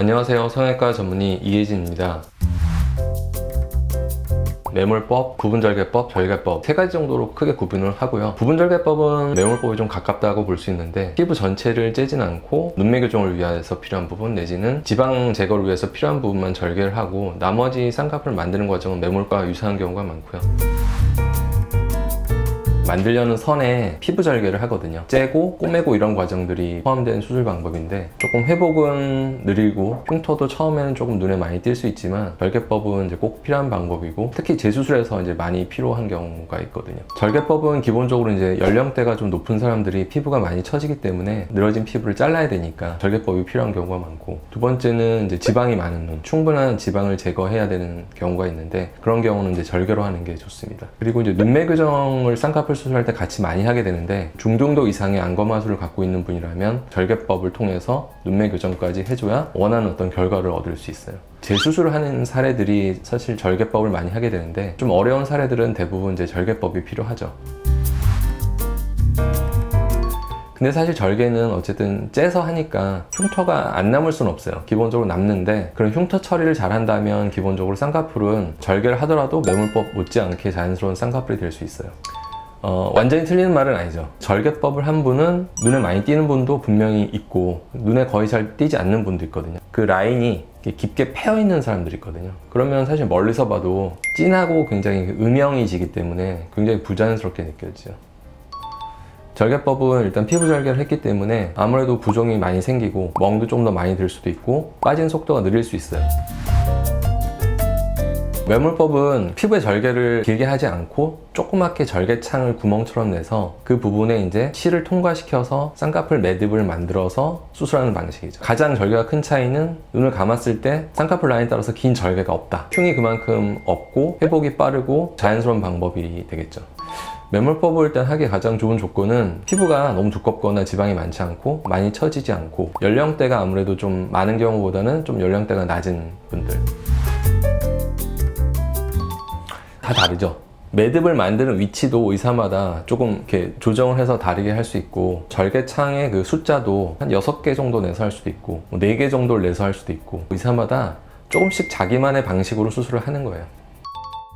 안녕하세요. 성형외과 전문의 이혜진입니다. 매몰법, 부분절개법, 절개법 세 가지 정도로 크게 구분을 하고요. 부분절개법은 매몰법이 좀 가깝다고 볼 수 있는데 피부 전체를 째진 않고 눈매 교정을 위해서 필요한 부분 내지는 지방 제거를 위해서 필요한 부분만 절개를 하고 나머지 쌍꺼풀을 만드는 과정은 매몰과 유사한 경우가 많고요. 만들려는 선에 피부 절개를 하거든요. 째고 꼬매고 이런 과정들이 포함된 수술 방법인데 조금 회복은 느리고 흉터도 처음에는 조금 눈에 많이 띌 수 있지만 절개법은 이제 꼭 필요한 방법이고 특히 재수술에서 이제 많이 필요한 경우가 있거든요. 절개법은 기본적으로 이제 연령대가 좀 높은 사람들이 피부가 많이 처지기 때문에 늘어진 피부를 잘라야 되니까 절개법이 필요한 경우가 많고, 두 번째는 이제 지방이 많은 눈, 충분한 지방을 제거해야 되는 경우가 있는데 그런 경우는 이제 절개로 하는 게 좋습니다. 그리고 이제 눈매 교정을 쌍꺼풀 수술할 때 같이 많이 하게 되는데 중등도 이상의 안검하수를 갖고 있는 분이라면 절개법을 통해서 눈매 교정까지 해줘야 원하는 어떤 결과를 얻을 수 있어요. 재수술을 하는 사례들이 사실 절개법을 많이 하게 되는데 좀 어려운 사례들은 대부분 이제 절개법이 필요하죠. 근데 사실 절개는 어쨌든 째서 하니까 흉터가 안 남을 수는 없어요. 기본적으로 남는데 그런 흉터 처리를 잘 한다면 기본적으로 쌍꺼풀은 절개를 하더라도 매몰법 못지않게 자연스러운 쌍꺼풀이 될 수 있어요. 완전히 틀리는 말은 아니죠. 절개법을 한 분은 눈에 많이 띄는 분도 분명히 있고 눈에 거의 잘 띄지 않는 분도 있거든요. 그 라인이 깊게 패여 있는 사람들이 있거든요. 그러면 사실 멀리서 봐도 진하고 굉장히 음영이지기 때문에 굉장히 부자연스럽게 느껴지죠. 절개법은 일단 피부 절개를 했기 때문에 아무래도 부종이 많이 생기고 멍도 좀 더 많이 들 수도 있고 빠진 속도가 느릴 수 있어요. 매몰법은 피부의 절개를 길게 하지 않고 조그맣게 절개창을 구멍처럼 내서 그 부분에 이제 실을 통과시켜서 쌍꺼풀 매듭을 만들어서 수술하는 방식이죠. 가장 절개가 큰 차이는 눈을 감았을 때 쌍꺼풀 라인에 따라서 긴 절개가 없다. 흉이 그만큼 없고 회복이 빠르고 자연스러운 방법이 되겠죠. 매몰법을 일단 하기 가장 좋은 조건은 피부가 너무 두껍거나 지방이 많지 않고 많이 처지지 않고 연령대가 아무래도 좀 많은 경우보다는 좀 연령대가 낮은 분들. 다 다르죠. 매듭을 만드는 위치도 의사마다 조금 이렇게 조정을 해서 다르게 할 수 있고 절개창의 그 숫자도 한 6개 정도 내서 할 수도 있고 4개 정도를 내서 할 수도 있고 의사마다 조금씩 자기만의 방식으로 수술을 하는 거예요.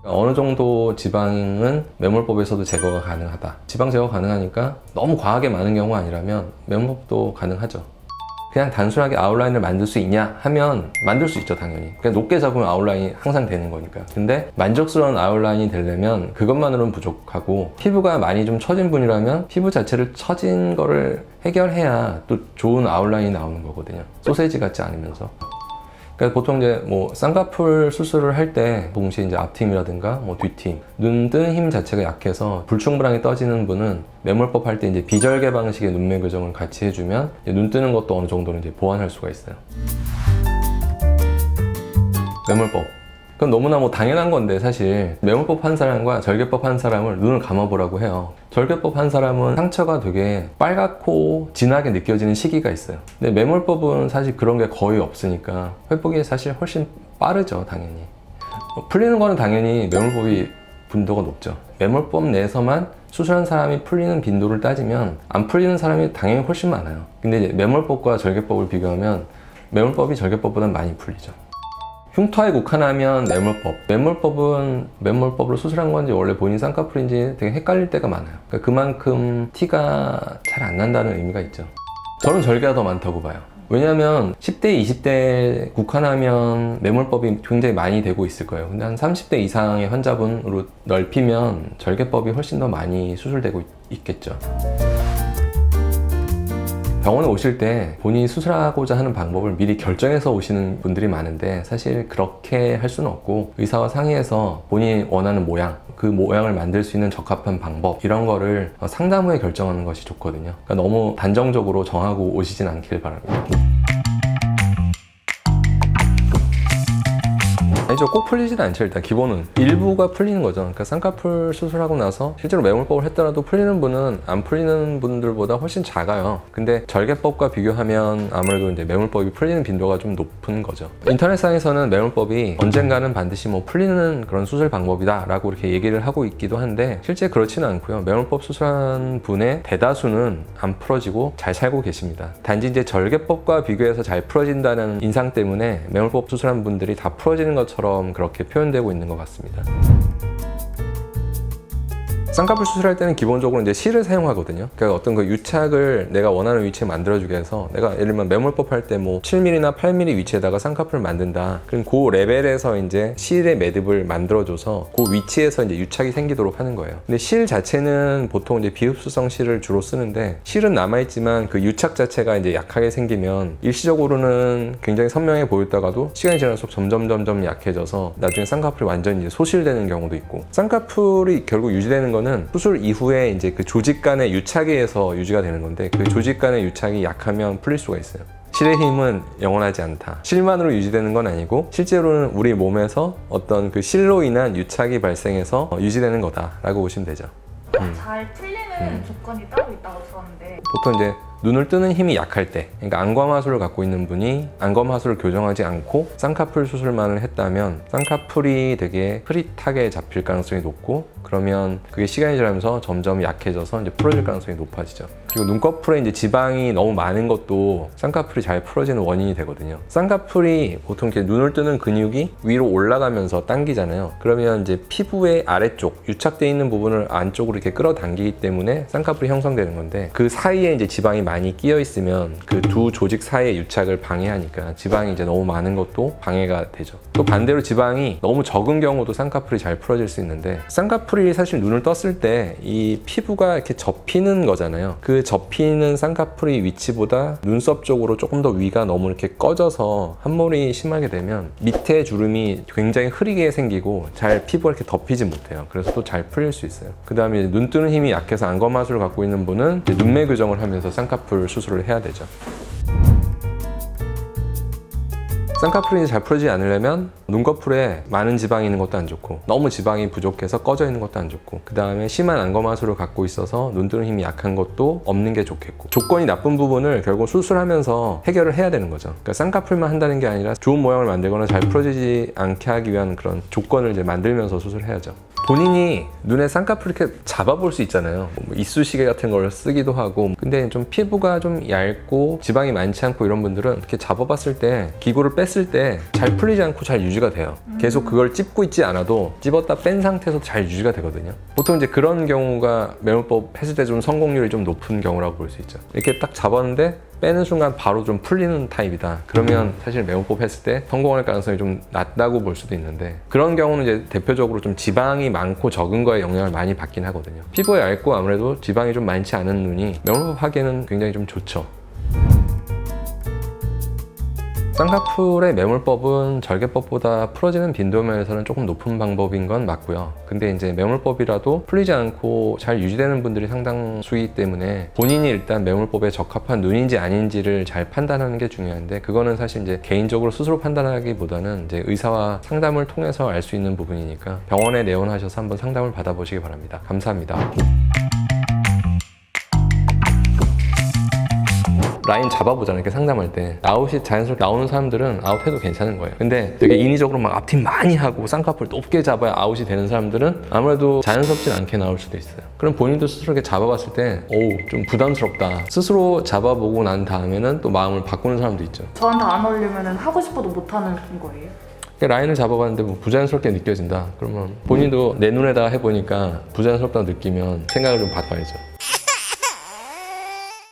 어느 정도 지방은 매몰법에서도 제거가 가능하다. 지방 제거 가능하니까 너무 과하게 많은 경우가 아니라면 매몰법도 가능하죠. 그냥 단순하게 아웃라인을 만들 수 있냐 하면 만들 수 있죠, 당연히. 그냥 높게 잡으면 아웃라인이 항상 되는 거니까. 근데 만족스러운 아웃라인이 되려면 그것만으로는 부족하고 피부가 많이 좀 처진 분이라면 피부 자체를 처진 거를 해결해야 또 좋은 아웃라인이 나오는 거거든요. 소세지 같지 않으면서. 그러니까 보통 이제 뭐 쌍꺼풀 수술을 할 때 동시에 이제 앞팀이라든가 뭐 뒷팀, 눈 뜨는 힘 자체가 약해서 불충분하게 떠지는 분은 매몰법 할 때 이제 비절개 방식의 눈매 교정을 같이 해주면 눈 뜨는 것도 어느 정도는 이제 보완할 수가 있어요. 매몰법. 그건 너무나 뭐 당연한 건데 사실 매몰법 한 사람과 절개법 한 사람을 눈을 감아보라고 해요. 절개법 한 사람은 상처가 되게 빨갛고 진하게 느껴지는 시기가 있어요. 근데 매몰법은 사실 그런 게 거의 없으니까 회복이 사실 훨씬 빠르죠, 당연히. 풀리는 거는 당연히 매몰법이 빈도가 높죠. 매몰법 내에서만 수술한 사람이 풀리는 빈도를 따지면 안 풀리는 사람이 당연히 훨씬 많아요. 근데 이제 매몰법과 절개법을 비교하면 매몰법이 절개법보다 많이 풀리죠. 흉터에 국한하면 매몰법은 매몰법으로 수술한 건지 원래 본인 쌍꺼풀인지 되게 헷갈릴 때가 많아요. 그러니까 그만큼 티가 잘 안 난다는 의미가 있죠. 저는 절개가 더 많다고 봐요. 왜냐면 10대, 20대 국한하면 매몰법이 굉장히 많이 되고 있을 거예요. 근데 한 30대 이상의 환자분으로 넓히면 절개법이 훨씬 더 많이 수술되고 있겠죠. 병원에 오실 때 본인이 수술하고자 하는 방법을 미리 결정해서 오시는 분들이 많은데 사실 그렇게 할 수는 없고 의사와 상의해서 본인이 원하는 모양, 그 모양을 만들 수 있는 적합한 방법 이런 거를 상담 후에 결정하는 것이 좋거든요. 그러니까 너무 단정적으로 정하고 오시진 않길 바랍니다. 아니죠. 꼭 풀리지는 않죠. 일단 기본은 일부가 풀리는 거죠. 그러니까 쌍꺼풀 수술하고 나서 실제로 매몰법을 했더라도 풀리는 분은 안 풀리는 분들보다 훨씬 작아요. 근데 절개법과 비교하면 아무래도 이제 매몰법이 풀리는 빈도가 좀 높은 거죠. 인터넷상에서는 매몰법이 언젠가는 반드시 뭐 풀리는 그런 수술 방법이다 라고 이렇게 얘기를 하고 있기도 한데 실제 그렇지는 않고요. 매몰법 수술한 분의 대다수는 안 풀어지고 잘 살고 계십니다. 단지 이제 절개법과 비교해서 잘 풀어진다는 인상 때문에 매몰법 수술한 분들이 다 풀어지는 것처럼 그렇게 표현되고 있는 것 같습니다. 쌍꺼풀 수술할 때는 기본적으로 이제 실을 사용하거든요. 그러니까 어떤 그 유착을 내가 원하는 위치에 만들어주게 해서 내가 예를 들면 매몰법 할 때 뭐 7mm나 8mm 위치에다가 쌍꺼풀을 만든다. 그럼 그 레벨에서 이제 실의 매듭을 만들어줘서 그 위치에서 이제 유착이 생기도록 하는 거예요. 근데 실 자체는 보통 이제 비흡수성 실을 주로 쓰는데 실은 남아있지만 그 유착 자체가 이제 약하게 생기면 일시적으로는 굉장히 선명해 보였다가도 시간이 지날수록 점점 약해져서 나중에 쌍꺼풀이 완전히 이제 소실되는 경우도 있고 쌍꺼풀이 결국 유지되는 거는 수술 이후에 이제 그 조직 간의 유착에 의해서 유지가 되는 건데 그 조직 간의 유착이 약하면 풀릴 수가 있어요. 실의 힘은 영원하지 않다. 실만으로 유지되는 건 아니고 실제로는 우리 몸에서 어떤 그 실로 인한 유착이 발생해서 유지되는 거다라고 보시면 되죠. 잘 풀리는 조건이 따로 있다고 들었는데 보통 이제 눈을 뜨는 힘이 약할 때, 그러니까 안검하수를 갖고 있는 분이 안검하수를 교정하지 않고 쌍꺼풀 수술만을 했다면 쌍꺼풀이 되게 흐릿하게 잡힐 가능성이 높고 그러면 그게 시간이 지나면서 점점 약해져서 이제 풀어질 가능성이 높아지죠. 그리고 눈꺼풀에 이제 지방이 너무 많은 것도 쌍꺼풀이 잘 풀어지는 원인이 되거든요. 쌍꺼풀이 보통 이렇게 눈을 뜨는 근육이 위로 올라가면서 당기잖아요. 그러면 이제 피부의 아래쪽 유착되어 있는 부분을 안쪽으로 이렇게 끌어당기기 때문에 쌍꺼풀이 형성되는 건데 그 사이에 이제 지방이 많이 끼어 있으면 그 두 조직 사이의 유착을 방해하니까 지방이 이제 너무 많은 것도 방해가 되죠. 또 반대로 지방이 너무 적은 경우도 쌍꺼풀이 잘 풀어질 수 있는데 쌍꺼풀이 사실 눈을 떴을 때 이 피부가 이렇게 접히는 거잖아요. 그 접히는 쌍꺼풀의 위치보다 눈썹 쪽으로 조금 더 위가 너무 이렇게 꺼져서 함몰이 심하게 되면 밑에 주름이 굉장히 흐리게 생기고 잘 피부가 이렇게 덮이지 못해요. 그래서 또 잘 풀릴 수 있어요. 그 다음에 눈 뜨는 힘이 약해서 안검하수를 갖고 있는 분은 이제 눈매 교정을 하면서 쌍꺼풀 수술을 해야 되죠. 쌍꺼풀이 잘 풀어지지 않으려면 눈꺼풀에 많은 지방이 있는 것도 안 좋고 너무 지방이 부족해서 꺼져 있는 것도 안 좋고 그 다음에 심한 안검하수를 갖고 있어서 눈 뜨는 힘이 약한 것도 없는 게 좋겠고 조건이 나쁜 부분을 결국 수술하면서 해결을 해야 되는 거죠. 그러니까 쌍꺼풀만 한다는 게 아니라 좋은 모양을 만들거나 잘 풀어지지 않게 하기 위한 그런 조건을 이제 만들면서 수술해야죠. 본인이 눈에 쌍꺼풀 이렇게 잡아볼 수 있잖아요. 뭐 이쑤시개 같은 걸 쓰기도 하고 근데 좀 피부가 좀 얇고 지방이 많지 않고 이런 분들은 이렇게 잡아봤을 때 기구를 뺐을 때 잘 풀리지 않고 잘 유지가 돼요. 계속 그걸 찝고 있지 않아도 찝었다 뺀 상태에서 잘 유지가 되거든요. 보통 이제 그런 경우가 매몰법 했을 때 좀 성공률이 좀 높은 경우라고 볼 수 있죠. 이렇게 딱 잡았는데 빼는 순간 바로 좀 풀리는 타입이다. 그러면 사실 매몰법 했을 때 성공할 가능성이 좀 낮다고 볼 수도 있는데 그런 경우는 이제 대표적으로 좀 지방이 많고 적은 거에 영향을 많이 받긴 하거든요. 피부가 얇고 아무래도 지방이 좀 많지 않은 눈이 매몰법 하기에는 굉장히 좀 좋죠. 쌍꺼풀의 매몰법은 절개법보다 풀어지는 빈도 면에서는 조금 높은 방법인 건 맞고요. 근데 이제 매몰법이라도 풀리지 않고 잘 유지되는 분들이 상당수이기 때문에 본인이 일단 매몰법에 적합한 눈인지 아닌지를 잘 판단하는 게 중요한데 그거는 사실 이제 개인적으로 스스로 판단하기보다는 이제 의사와 상담을 통해서 알 수 있는 부분이니까 병원에 내원하셔서 한번 상담을 받아보시기 바랍니다. 감사합니다. 라인 잡아보잖아요. 이렇게 상담할 때 아웃이 자연스럽게 나오는 사람들은 아웃해도 괜찮은 거예요. 근데 되게 인위적으로 막 앞팀 많이 하고 쌍꺼풀 높게 잡아야 아웃이 되는 사람들은 아무래도 자연스럽진 않게 나올 수도 있어요. 그럼 본인도 스스로 이렇게 잡아봤을 때 좀 부담스럽다. 스스로 잡아보고 난 다음에는 또 마음을 바꾸는 사람도 있죠. 저한테 안 어울리면 하고 싶어도 못하는 거예요? 라인을 잡아봤는데 뭐 부자연스럽게 느껴진다. 그러면 본인도 내 눈에다 해보니까 부자연스럽다고 느끼면 생각을 좀 바꿔야죠.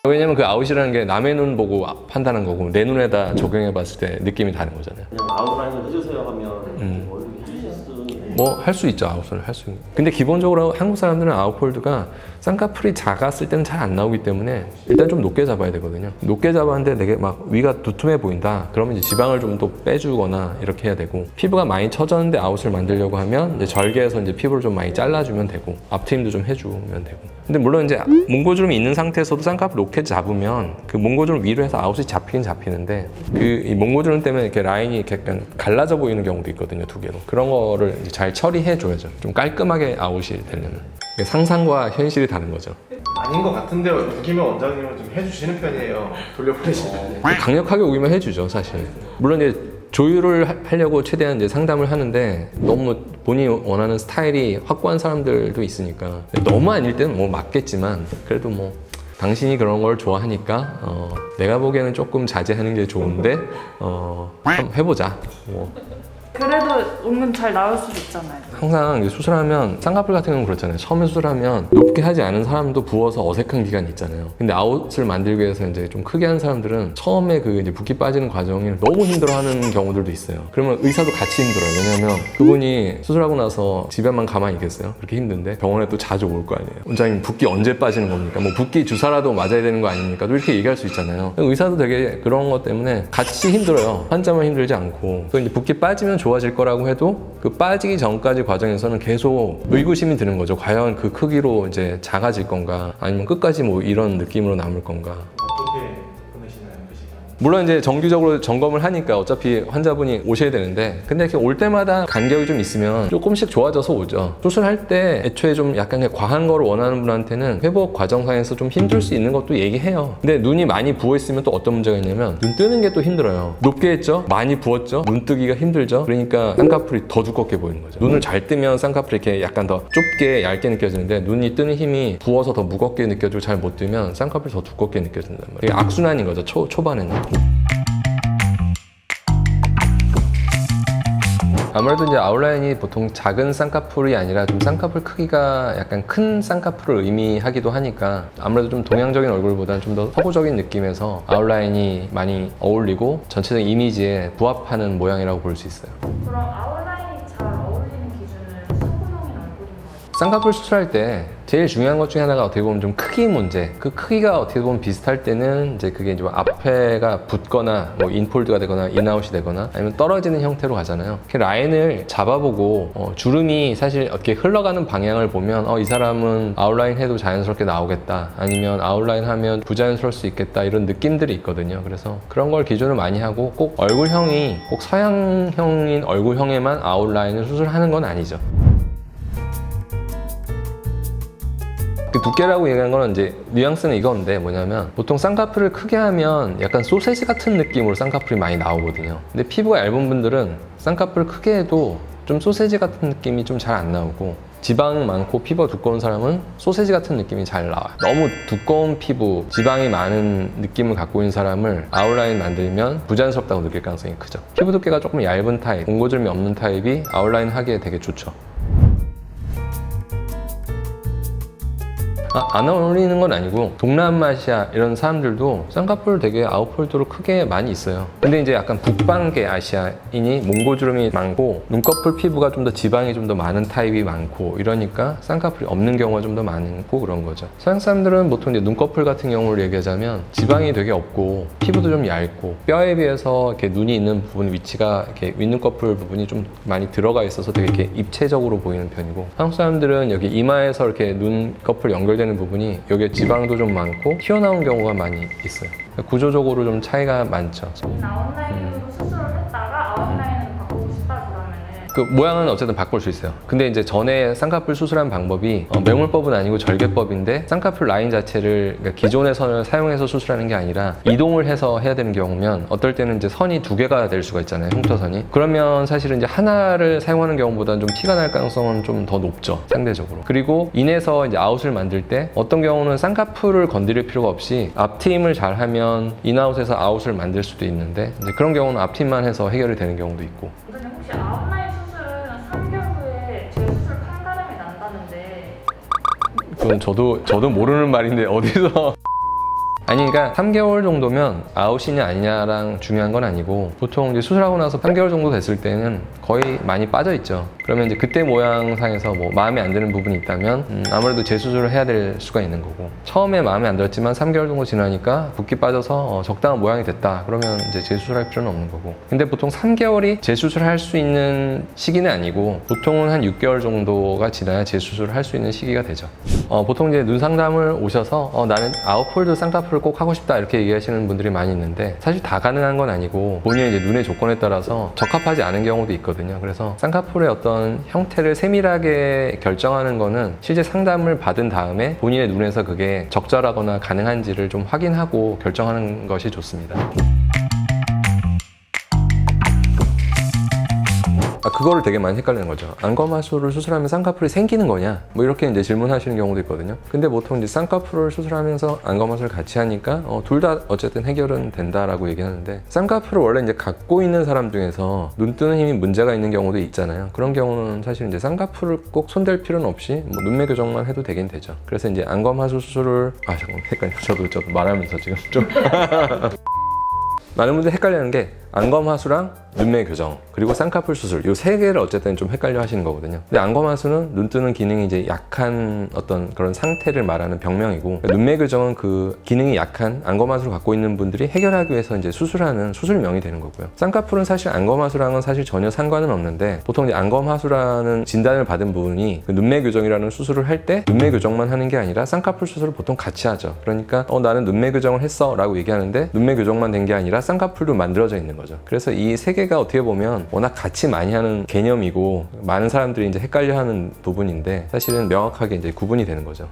왜냐면 그 아웃이라는 게 남의 눈 보고 판단한 거고 내 눈에다 적용해 봤을 때 느낌이 다른 거잖아요. 그냥 아웃라인을 해주세요 하면 뭐 해주실 수는 뭐 할 수 있죠. 아웃을 할 수 있는. 근데 기본적으로 한국 사람들은 아웃폴드가 쌍꺼풀이 작았을 때는 잘 안 나오기 때문에 일단 좀 높게 잡아야 되거든요. 높게 잡았는데 되게 막 위가 두툼해 보인다. 그러면 이제 지방을 좀 더 빼주거나 이렇게 해야 되고, 피부가 많이 처졌는데 아웃을 만들려고 하면 이제 절개해서 이제 피부를 좀 많이 잘라주면 되고, 앞트임도 좀 해주면 되고. 근데 물론 이제 몽고주름이 있는 상태에서도 쌍꺼풀 높게 잡으면 그 몽고주름 위로 해서 아웃이 잡히긴 잡히는데, 이 몽고주름 때문에 이렇게 라인이 이렇게 약간 갈라져 보이는 경우도 있거든요, 두 개로. 그런 거를 이제 잘 처리해 줘야죠. 좀 깔끔하게 아웃이 되려면. 상상과 현실이 다른 거죠. 아닌 것 같은데요. 우기면 원장님은 좀 해주시는 편이에요. 돌려보내시는데. 강력하게 오기만 해주죠, 사실. 물론 이제 조율을 하려고 최대한 이제 상담을 하는데, 너무 본인이 원하는 스타일이 확고한 사람들도 있으니까, 너무 아닐 때는 뭐 맞겠지만, 그래도 뭐 당신이 그런 걸 좋아하니까 내가 보기에는 조금 자제하는 게 좋은데 한번 해보자. 뭐. 그래도 은근 잘 나올 수도 있잖아요. 항상 이제 수술하면, 쌍꺼풀 같은 경우는 그렇잖아요. 처음에 수술하면 높게 하지 않은 사람도 부어서 어색한 기간이 있잖아요. 근데 아웃을 만들기 위해서 이제 좀 크게 한 사람들은 처음에 그 이제 붓기 빠지는 과정을 너무 힘들어하는 경우들도 있어요. 그러면 의사도 같이 힘들어요. 왜냐면 그분이 수술하고 나서 집에만 가만히 있겠어요? 그렇게 힘든데 병원에 또 자주 올 거 아니에요. 원장님 붓기 언제 빠지는 겁니까? 뭐 붓기 주사라도 맞아야 되는 거 아닙니까? 또 이렇게 얘기할 수 있잖아요. 의사도 되게 그런 것 때문에 같이 힘들어요. 환자만 힘들지 않고. 또 이제 붓기 빠지면 좋아질 거라고 해도 그 빠지기 전까지 과정에서는 계속 의구심이 드는 거죠. 과연 그 크기로 이제 작아질 건가, 아니면 끝까지 뭐 이런 느낌으로 남을 건가. 어떻게 보내시나요, 그 시간? 물론 이제 정기적으로 점검을 하니까 어차피 환자분이 오셔야 되는데, 근데 이렇게 올 때마다 간격이 좀 있으면 조금씩 좋아져서 오죠. 수술할 때 애초에 좀 약간 과한 거를 원하는 분한테는 회복 과정상에서 좀 힘들 수 있는 것도 얘기해요. 근데 눈이 많이 부어있으면 또 어떤 문제가 있냐면, 눈 뜨는 게 또 힘들어요. 높게 했죠? 많이 부었죠? 눈 뜨기가 힘들죠? 그러니까 쌍꺼풀이 더 두껍게 보이는 거죠. 눈을 잘 뜨면 쌍꺼풀이 이렇게 약간 더 좁게 얇게 느껴지는데, 눈이 뜨는 힘이 부어서 더 무겁게 느껴지고 잘 못 뜨면 쌍꺼풀이 더 두껍게 느껴진단 말이에요. 이게 악순환인 거죠, 초반에는. 아무래도 이제 아웃라인이 보통 작은 쌍꺼풀이 아니라 좀 쌍꺼풀 크기가 약간 큰 쌍꺼풀을 의미하기도 하니까, 아무래도 좀 동양적인 얼굴보다는 좀 더 서구적인 느낌에서 아웃라인이 많이 어울리고 전체적인 이미지에 부합하는 모양이라고 볼 수 있어요. 그럼 아웃라인이 잘 어울리는 기준은 서구형인 얼굴인가요? 쌍꺼풀 수술할 때 제일 중요한 것 중에 하나가 어떻게 보면 좀 크기 문제. 그 크기가 어떻게 보면 비슷할 때는 이제 그게 이제 뭐 앞에가 붓거나 뭐 인폴드가 되거나 인아웃이 되거나 아니면 떨어지는 형태로 가잖아요. 그 라인을 잡아보고 주름이 사실 어떻게 흘러가는 방향을 보면 이 사람은 아웃라인 해도 자연스럽게 나오겠다, 아니면 아웃라인 하면 부자연스러울 수 있겠다, 이런 느낌들이 있거든요. 그래서 그런 걸 기준을 많이 하고, 꼭 얼굴형이 꼭 서양형인 얼굴형에만 아웃라인을 수술하는 건 아니죠. 그 두께라고 얘기하는 거는 이제 뉘앙스는 이건데, 뭐냐면 보통 쌍꺼풀을 크게 하면 약간 소세지 같은 느낌으로 쌍꺼풀이 많이 나오거든요. 근데 피부가 얇은 분들은 쌍꺼풀 크게 해도 좀 소세지 같은 느낌이 좀 잘 안 나오고, 지방 많고 피부가 두꺼운 사람은 소세지 같은 느낌이 잘 나와요. 너무 두꺼운 피부, 지방이 많은 느낌을 갖고 있는 사람을 아웃라인 만들면 부자연스럽다고 느낄 가능성이 크죠. 피부 두께가 조금 얇은 타입, 몽고주름이 없는 타입이 아웃라인 하기에 되게 좋죠. 안 어울리는 건 아니고, 동남아시아 이런 사람들도 쌍꺼풀 되게 아웃폴드로 크게 많이 있어요. 근데 이제 약간 북방계 아시아인이 몽고주름이 많고 눈꺼풀 피부가 좀 더 지방이 좀 더 많은 타입이 많고 이러니까 쌍꺼풀이 없는 경우가 좀 더 많고 그런 거죠. 서양 사람들은 보통 이제 눈꺼풀 같은 경우를 얘기하자면 지방이 되게 없고 피부도 좀 얇고 뼈에 비해서 이렇게 눈이 있는 부분 위치가 이렇게 윗눈꺼풀 부분이 좀 많이 들어가 있어서 되게 이렇게 입체적으로 보이는 편이고, 한국 사람들은 여기 이마에서 이렇게 눈꺼풀 연결되는 부분이 여기에 지방도 좀 많고 튀어나온 경우가 많이 있어요. 구조적으로 좀 차이가 많죠. 인 아웃라인으로 수술을 했다가 아웃라인으로 바꾸고 싶다 그러면은 그 모양은 어쨌든 바꿀 수 있어요. 근데 이제 전에 쌍꺼풀 수술한 방법이 매몰법은 아니고 절개법인데, 쌍꺼풀 라인 자체를 그러니까 기존의 선을 사용해서 수술하는 게 아니라 이동을 해서 해야 되는 경우면, 어떨 때는 이제 선이 두 개가 될 수가 있잖아요, 흉터선이. 그러면 사실은 이제 하나를 사용하는 경우보다는 좀 티가 날 가능성은 좀 더 높죠, 상대적으로. 그리고 인해서 이제 아웃을 만들 때 어떤 경우는 쌍꺼풀을 건드릴 필요가 없이 앞트임을 잘 하면 인아웃에서 아웃을 만들 수도 있는데, 이제 그런 경우는 앞트임만 해서 해결이 되는 경우도 있고. 원장님 혹시 아웃라인 수술은 3개월 후에 재수술 판가름이 난다는데 그건 저도 모르는 말인데 어디서 아니 그러니까 3개월 정도면 아웃이냐 아니냐랑 중요한 건 아니고 보통 이제 수술하고 나서 3개월 정도 됐을 때는 거의 많이 빠져 있죠. 그러면 이제 그때 모양상에서 뭐 마음에 안 드는 부분이 있다면 아무래도 재수술을 해야 될 수가 있는 거고, 처음에 마음에 안 들었지만 3개월 정도 지나니까 붓기 빠져서 적당한 모양이 됐다 그러면 이제 재수술할 필요는 없는 거고. 근데 보통 3개월이 재수술할 수 있는 시기는 아니고 보통은 한 6개월 정도가 지나야 재수술을 할 수 있는 시기가 되죠. 보통 이제 눈 상담을 오셔서 나는 아웃폴드 쌍꺼풀을 꼭 하고 싶다 이렇게 얘기하시는 분들이 많이 있는데, 사실 다 가능한 건 아니고 본인의 이제 눈의 조건에 따라서 적합하지 않은 경우도 있거든요. 그래서 쌍꺼풀의 어떤 형태를 세밀하게 결정하는 거는 실제 상담을 받은 다음에 본인의 눈에서 그게 적절하거나 가능한지를 좀 확인하고 결정하는 것이 좋습니다. 그거를 되게 많이 헷갈리는 거죠. 안검하수를 수술하면 쌍꺼풀이 생기는 거냐? 뭐 이렇게 이제 질문하시는 경우도 있거든요. 근데 보통 이제 쌍꺼풀을 수술하면서 안검하수를 같이 하니까 둘 다 어쨌든 해결은 된다라고 얘기하는데, 쌍꺼풀을 원래 이제 갖고 있는 사람 중에서 눈 뜨는 힘이 문제가 있는 경우도 있잖아요. 그런 경우는 사실 이제 쌍꺼풀을 꼭 손댈 필요는 없이 뭐 눈매 교정만 해도 되긴 되죠. 그래서 이제 안검하수 수술을 잠깐만 헷갈려. 저도 말하면서 지금 좀 많은 분들이 헷갈리는 게 안검하수랑 눈매 교정 그리고 쌍꺼풀 수술, 이 세 개를 어쨌든 좀 헷갈려 하시는 거거든요. 근데 안검하수는 눈 뜨는 기능이 이제 약한 어떤 그런 상태를 말하는 병명이고, 눈매 교정은 그 기능이 약한 안검하수를 갖고 있는 분들이 해결하기 위해서 이제 수술하는 수술명이 되는 거고요. 쌍꺼풀은 사실 안검하수랑은 사실 전혀 상관은 없는데, 보통 이제 안검하수라는 진단을 받은 분이 그 눈매 교정이라는 수술을 할 때 눈매 교정만 하는 게 아니라 쌍꺼풀 수술을 보통 같이 하죠. 그러니까 나는 눈매 교정을 했어 라고 얘기하는데 눈매 교정만 된 게 아니라 쌍꺼풀도 만들어져 있는 거죠. 그래서 이 세 개가 어떻게 보면 워낙 같이 많이 하는 개념이고 많은 사람들이 이제 헷갈려하는 부분인데, 사실은 명확하게 이제 구분이 되는 거죠.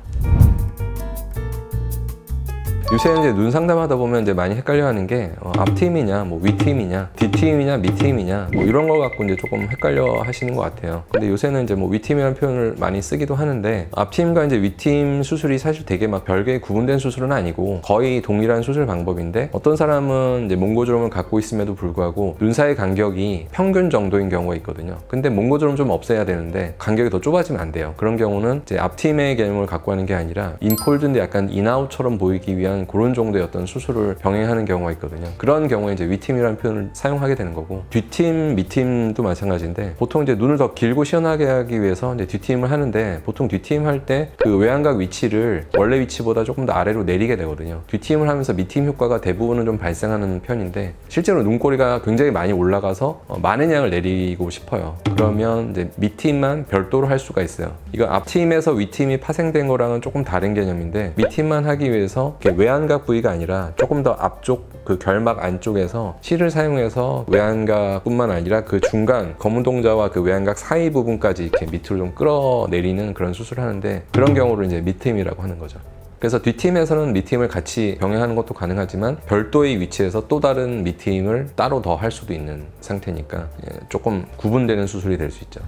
요새는 이제 눈 상담하다 보면 이제 많이 헷갈려하는 게 앞팀이냐, 뭐 윗팀이냐, 뒷팀이냐, 밑팀이냐, 뭐 이런 거 갖고 이제 조금 헷갈려 하시는 것 같아요. 근데 요새는 이제 뭐 윗팀이라는 표현을 많이 쓰기도 하는데, 앞팀과 이제 윗팀 수술이 사실 되게 막 별개의 구분된 수술은 아니고 거의 동일한 수술 방법인데, 어떤 사람은 이제 몽고주름을 갖고 있음에도 불구하고 눈 사이 간격이 평균 정도인 경우가 있거든요. 근데 몽고주름 좀 없애야 되는데 간격이 더 좁아지면 안 돼요. 그런 경우는 이제 앞팀의 개념을 갖고 하는 게 아니라 인폴드인데 약간 인아웃처럼 보이기 위한 그런 정도의 어떤 수술을 병행하는 경우가 있거든요. 그런 경우에 이제 윗팀이라는 표현을 사용하게 되는 거고, 뒷팀, 밑팀도 마찬가지인데, 보통 이제 눈을 더 길고 시원하게 하기 위해서 이제 뒷팀을 하는데, 보통 뒷팀 할 때 그 외양각 위치를 원래 위치보다 조금 더 아래로 내리게 되거든요. 뒷팀을 하면서 밑팀 효과가 대부분은 좀 발생하는 편인데, 실제로 눈꼬리가 굉장히 많이 올라가서 많은 양을 내리고 싶어요. 그러면 이제 밑팀만 별도로 할 수가 있어요. 이거 앞팀에서 윗팀이 파생된 거랑은 조금 다른 개념인데, 밑팀만 하기 위해서 외양각 부위가 아니라 조금 더 앞쪽 그 결막 안쪽에서 실을 사용해서 외양각뿐만 아니라 그 중간 검은 동자와 그 외양각 사이 부분까지 이렇게 밑으로 좀 끌어내리는 그런 수술을 하는데, 그런 경우를 이제 밑팀이라고 하는 거죠. 그래서 뒷팀에서는 밑팀을 같이 병행하는 것도 가능하지만 별도의 위치에서 또 다른 밑팀을 따로 더 할 수도 있는 상태니까 조금 구분되는 수술이 될 수 있죠.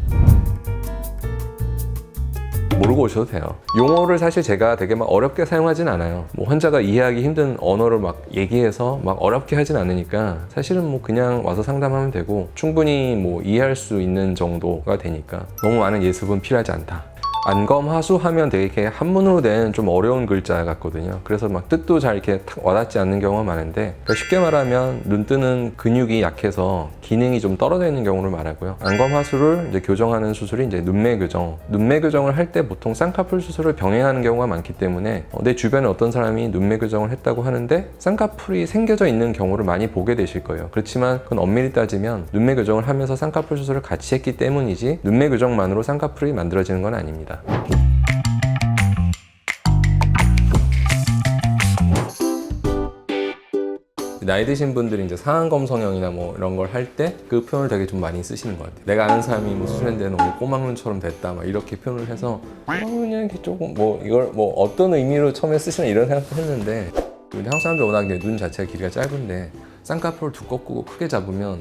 모르고 오셔도 돼요. 용어를 사실 제가 되게 막 어렵게 사용하진 않아요. 뭐 환자가 이해하기 힘든 언어를 막 얘기해서 막 어렵게 하진 않으니까, 사실은 뭐 그냥 와서 상담하면 되고 충분히 뭐 이해할 수 있는 정도가 되니까 너무 많은 예습은 필요하지 않다. 안검하수 하면 되게 한문으로 된 좀 어려운 글자 같거든요. 그래서 막 뜻도 잘 이렇게 탁 와닿지 않는 경우가 많은데, 그러니까 쉽게 말하면 눈 뜨는 근육이 약해서 기능이 좀 떨어져 있는 경우를 말하고요. 안검하수를 이제 교정하는 수술이 이제 눈매 교정. 눈매 교정을 할 때 보통 쌍꺼풀 수술을 병행하는 경우가 많기 때문에 내 주변에 어떤 사람이 눈매 교정을 했다고 하는데 쌍꺼풀이 생겨져 있는 경우를 많이 보게 되실 거예요. 그렇지만 그건 엄밀히 따지면 눈매 교정을 하면서 쌍꺼풀 수술을 같이 했기 때문이지 눈매 교정만으로 쌍꺼풀이 만들어지는 건 아닙니다. 나이 드신 분들이 이제 상안검 성형이나 뭐 이런 걸 할 때 그 표현을 되게 좀 많이 쓰시는 것 같아요. 내가 아는 사람이 뭐 수술했는데 너무 꼬막눈처럼 됐다 막 이렇게 표현을 해서 그냥 이렇게 조금 뭐 이걸 뭐 어떤 의미로 처음에 쓰시나 이런 생각도 했는데, 한국 사람들 워낙 눈 자체가 길이가 짧은데 쌍꺼풀을 두껍고 크게 잡으면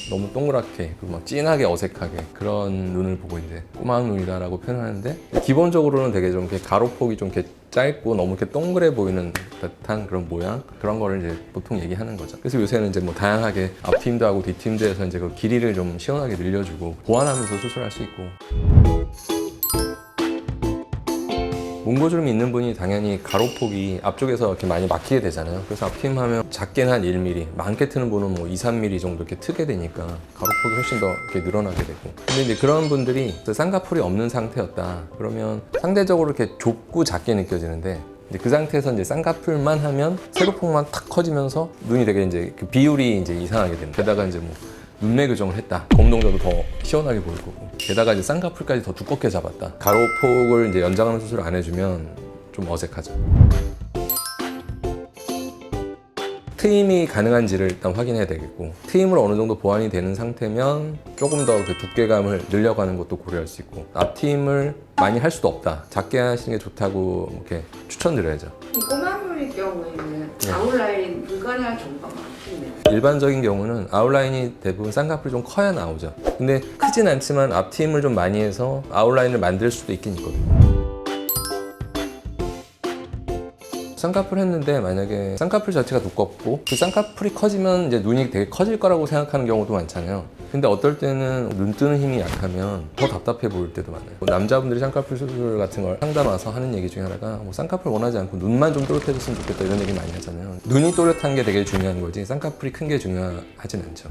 너무 동그랗게 그리고 막 진하게 어색하게 그런 눈을 보고 이제 꼬막 눈이다라고 표현하는데, 기본적으로는 되게 좀 이렇게 가로폭이 좀 이렇게 짧고 너무 이렇게 동그래 보이는 듯한 그런 모양, 그런 거를 이제 보통 얘기하는 거죠. 그래서 요새는 이제 뭐 다양하게 앞팀도 하고 뒷팀도 해서 이제 그 길이를 좀 시원하게 늘려주고 보완하면서 수술할 수 있고. 몽고주름이 있는 분이 당연히 가로폭이 앞쪽에서 이렇게 많이 막히게 되잖아요. 그래서 앞트임 하면 작게는 한 1mm, 많게 트는 분은 뭐 2, 3mm 정도 이렇게 트게 되니까 가로폭이 훨씬 더 이렇게 늘어나게 되고. 근데 이제 그런 분들이 쌍꺼풀이 없는 상태였다. 그러면 상대적으로 이렇게 좁고 작게 느껴지는데 그 상태에서 이제 쌍꺼풀만 하면 세로폭만 탁 커지면서 눈이 되게 이제 그 비율이 이제 이상하게 됩니다. 게다가 이제 뭐 눈매 교정을 했다. 검동자도 더 시원하게 보일 거고. 게다가 이제 쌍꺼풀까지 더 두껍게 잡았다. 가로폭을 이제 연장하는 수술을 안 해주면 좀 어색하죠. 트임이 가능한지를 일단 확인해야 되겠고, 트임으로 어느 정도 보완이 되는 상태면 조금 더 그 두께감을 늘려가는 것도 고려할 수 있고, 앞트임을 많이 할 수도 없다. 작게 하시는 게 좋다고 이렇게 추천드려야죠. 꼬마물일 경우에는 아웃라인 불가능할 경우가 많겠네요. 일반적인 경우는 아웃라인이 대부분 쌍꺼풀이 좀 커야 나오죠. 근데 크진 않지만 앞트임을 좀 많이 해서 아웃라인을 만들 수도 있긴 있거든요. 쌍꺼풀 했는데 만약에 쌍꺼풀 자체가 두껍고 그 쌍꺼풀이 커지면 이제 눈이 되게 커질 거라고 생각하는 경우도 많잖아요. 근데 어떨 때는 눈 뜨는 힘이 약하면 더 답답해 보일 때도 많아요. 남자분들이 쌍꺼풀 수술 같은 걸 상담 와서 하는 얘기 중에 하나가 뭐 쌍꺼풀 원하지 않고 눈만 좀 또렷해졌으면 좋겠다 이런 얘기 많이 하잖아요. 눈이 또렷한 게 되게 중요한 거지 쌍꺼풀이 큰 게 중요하진 않죠.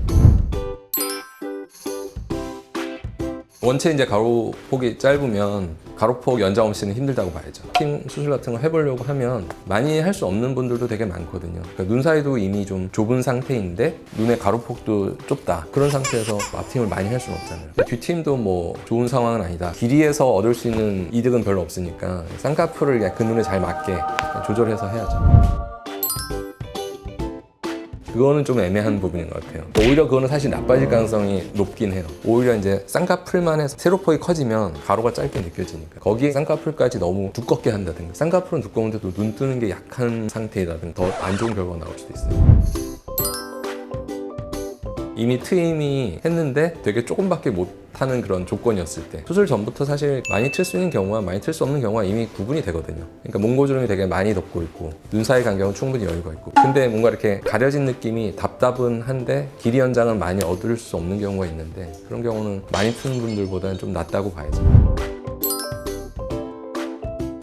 원체 이제 가로폭이 짧으면 가로폭 연장 없이는 힘들다고 봐야죠. 트임 수술 같은 거 해보려고 하면 많이 할 수 없는 분들도 되게 많거든요. 그러니까 눈 사이도 이미 좀 좁은 상태인데 눈의 가로폭도 좁다. 그런 상태에서 앞트임을 많이 할 수는 없잖아요. 뒷트임도 뭐 좋은 상황은 아니다. 길이에서 얻을 수 있는 이득은 별로 없으니까 쌍꺼풀을 그 눈에 잘 맞게 조절해서 해야죠. 그거는 좀 애매한 부분인 것 같아요. 오히려 그거는 사실 나빠질 가능성이 높긴 해요. 오히려 이제 쌍꺼풀만 해서 세로폭이 커지면 가로가 짧게 느껴지니까 거기에 쌍꺼풀까지 너무 두껍게 한다든가 쌍꺼풀은 두꺼운데도 눈 뜨는 게 약한 상태라든가 더 안 좋은 결과가 나올 수도 있어요. 이미 트임이 했는데 되게 조금밖에 못하는 그런 조건이었을 때 수술 전부터 사실 많이 틀 수 있는 경우와 많이 틀 수 없는 경우가 이미 구분이 되거든요. 그러니까 몽고주름이 되게 많이 덮고 있고 눈 사이 간격은 충분히 여유가 있고 근데 뭔가 이렇게 가려진 느낌이 답답은 한데 길이 연장은 많이 얻을 수 없는 경우가 있는데 그런 경우는 많이 트는 분들보다는 좀 낫다고 봐야죠.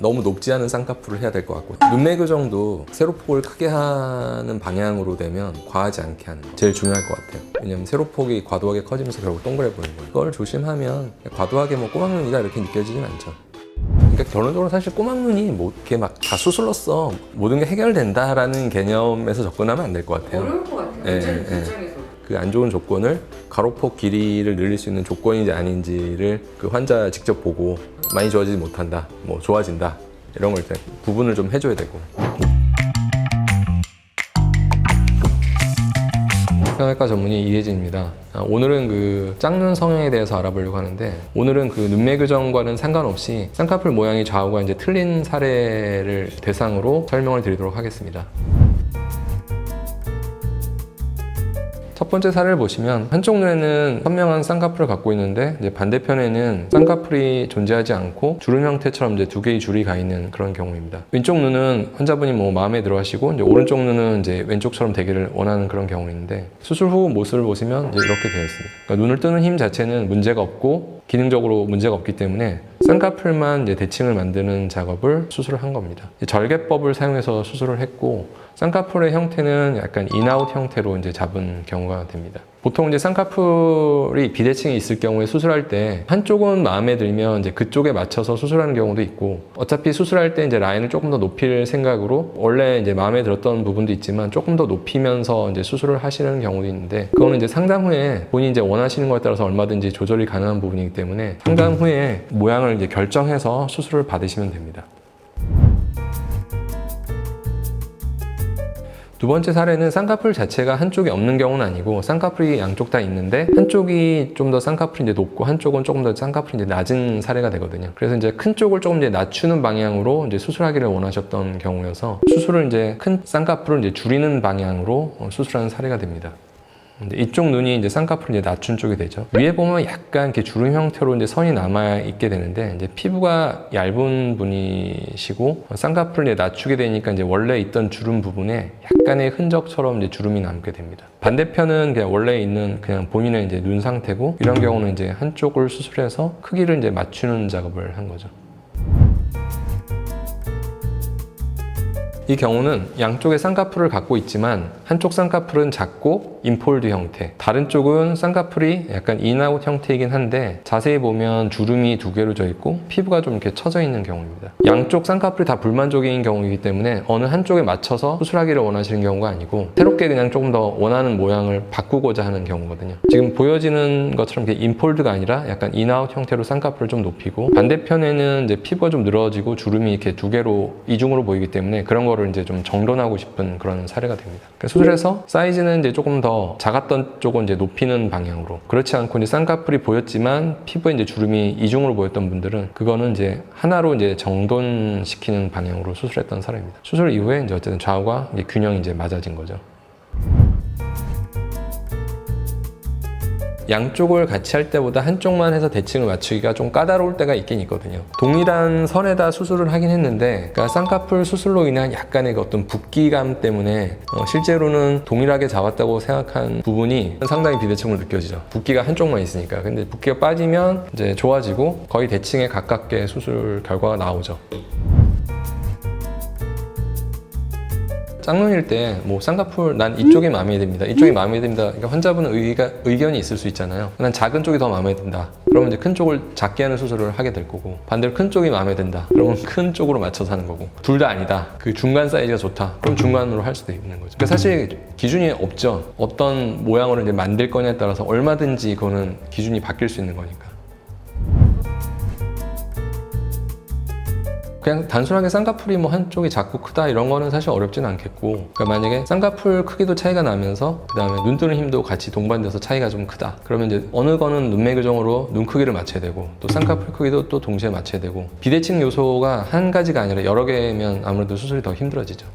너무 높지 않은 쌍꺼풀을 해야 될 것 같고 눈매 교정도 세로폭을 크게 하는 방향으로 되면 과하지 않게 하는 거 제일 중요할 것 같아요. 왜냐면 세로폭이 과도하게 커지면서 결국 동그래 보이는 거예요. 그걸 조심하면 과도하게 뭐 꼬막눈이다 이렇게 느껴지진 않죠. 그러니까 결론적으로 사실 꼬막눈이 뭐 이렇게 막 다 수술로써 모든 게 해결된다라는 개념에서 접근하면 안 될 것 같아요. 어려울 것 같아요. 예, 입장에서. 그 안 좋은 조건을 가로폭 길이를 늘릴 수 있는 조건인지 아닌지를 그 환자 직접 보고 많이 좋아지지 못한다, 뭐 좋아진다 이런 걸 일단 구분을 좀 해줘야 되고. 성형외과 전문의 이혜진입니다. 오늘은 그 짝눈 성형에 대해서 알아보려고 하는데 오늘은 그 눈매 교정과는 상관없이 쌍꺼풀 모양이 좌우가 이제 틀린 사례를 대상으로 설명을 드리도록 하겠습니다. 첫 번째 사례를 보시면 한쪽 눈에는 선명한 쌍꺼풀을 갖고 있는데 이제 반대편에는 쌍꺼풀이 존재하지 않고 주름 형태처럼 이제 두 개의 줄이 가 있는 그런 경우입니다. 왼쪽 눈은 환자분이 뭐 마음에 들어 하시고 이제 오른쪽 눈은 이제 왼쪽처럼 되기를 원하는 그런 경우인데 수술 후 모습을 보시면 이제 이렇게 되어 있습니다. 그러니까 눈을 뜨는 힘 자체는 문제가 없고 기능적으로 문제가 없기 때문에 쌍꺼풀만 이제 대칭을 만드는 작업을 수술을 한 겁니다. 절개법을 사용해서 수술을 했고 쌍꺼풀의 형태는 약간 인아웃 형태로 이제 잡은 경우가 됩니다. 보통 이제 쌍꺼풀이 비대칭이 있을 경우에 수술할 때 한쪽은 마음에 들면 이제 그쪽에 맞춰서 수술하는 경우도 있고 어차피 수술할 때 이제 라인을 조금 더 높일 생각으로 원래 이제 마음에 들었던 부분도 있지만 조금 더 높이면서 이제 수술을 하시는 경우도 있는데 그거는 이제 상담 후에 본인이 이제 원하시는 것에 따라서 얼마든지 조절이 가능한 부분이기 때문에 상담 후에 모양을 이제 결정해서 수술을 받으시면 됩니다. 두 번째 사례는 쌍꺼풀 자체가 한쪽이 없는 경우는 아니고 쌍꺼풀이 양쪽 다 있는데 한쪽이 좀 더 쌍꺼풀이 이제 높고 한쪽은 조금 더 쌍꺼풀이 이제 낮은 사례가 되거든요. 그래서 이제 큰 쪽을 조금 이제 낮추는 방향으로 이제 수술하기를 원하셨던 경우여서 수술을 이제 큰 쌍꺼풀을 이제 줄이는 방향으로 수술하는 사례가 됩니다. 이쪽 눈이 이제 쌍꺼풀이 이제 낮춘 쪽이 되죠. 위에 보면 약간 이렇게 주름 형태로 이제 선이 남아 있게 되는데 이제 피부가 얇은 분이시고 쌍꺼풀을 이제 낮추게 되니까 이제 원래 있던 주름 부분에 약간의 흔적처럼 이제 주름이 남게 됩니다. 반대편은 그냥 원래 있는 그냥 본인의 이제 눈 상태고 이런 경우는 이제 한쪽을 수술해서 크기를 이제 맞추는 작업을 한 거죠. 이 경우는 양쪽에 쌍꺼풀을 갖고 있지만 한쪽 쌍꺼풀은 작고 인폴드 형태, 다른 쪽은 쌍꺼풀이 약간 인아웃 형태이긴 한데 자세히 보면 주름이 두 개로 져 있고 피부가 좀 이렇게 처져 있는 경우입니다. 양쪽 쌍꺼풀이 다 불만족인 경우이기 때문에 어느 한쪽에 맞춰서 수술하기를 원하시는 경우가 아니고 새롭게 그냥 조금 더 원하는 모양을 바꾸고자 하는 경우거든요. 지금 보여지는 것처럼 이렇게 인폴드가 아니라 약간 인아웃 형태로 쌍꺼풀을 좀 높이고, 반대편에는 이제 피부가 좀 늘어지고 주름이 이렇게 두 개로 이중으로 보이기 때문에 그런 거를 이제 좀 정돈하고 싶은 그런 사례가 됩니다. 수술해서 사이즈는 이제 조금 더 작았던 쪽은 이제 높이는 방향으로, 그렇지 않고 이제 쌍꺼풀이 보였지만 피부에 이제 주름이 이중으로 보였던 분들은 그거는 이제 하나로 이제 정돈시키는 방향으로 수술했던 사례입니다. 수술 이후에 이제 어쨌든 좌우가 이제 균형이 이제 맞아진 거죠. 양쪽을 같이 할 때보다 한쪽만 해서 대칭을 맞추기가 좀 까다로울 때가 있긴 있거든요. 동일한 선에다 수술을 하긴 했는데, 그러니까 쌍꺼풀 수술로 인한 약간의 그 어떤 붓기감 때문에 실제로는 동일하게 잡았다고 생각한 부분이 상당히 비대칭으로 느껴지죠. 붓기가 한쪽만 있으니까. 근데 붓기가 빠지면 이제 좋아지고 거의 대칭에 가깝게 수술 결과가 나오죠. 짝눈일 때 뭐 쌍꺼풀 난 이쪽이 마음에 듭니다, 이쪽이 마음에 듭니다. 그러니까 환자분은 의견이 있을 수 있잖아요. 난 작은 쪽이 더 마음에 든다. 그러면 이제 큰 쪽을 작게 하는 수술을 하게 될 거고, 반대로 큰 쪽이 마음에 든다. 그러면 큰 쪽으로 맞춰서 하는 거고, 둘 다 아니다. 그 중간 사이즈가 좋다. 그럼 중간으로 할 수도 있는 거죠. 그러니까 사실 기준이 없죠. 어떤 모양으로 이제 만들 거냐에 따라서 얼마든지 그거는 기준이 바뀔 수 있는 거니까. 그냥 단순하게 쌍꺼풀이 뭐 한쪽이 작고 크다 이런 거는 사실 어렵진 않겠고, 그러니까 만약에 쌍꺼풀 크기도 차이가 나면서 그 다음에 눈 뜨는 힘도 같이 동반돼서 차이가 좀 크다, 그러면 이제 어느 거는 눈매 교정으로 눈 크기를 맞춰야 되고 또 쌍꺼풀 크기도 또 동시에 맞춰야 되고, 비대칭 요소가 한 가지가 아니라 여러 개면 아무래도 수술이 더 힘들어지죠.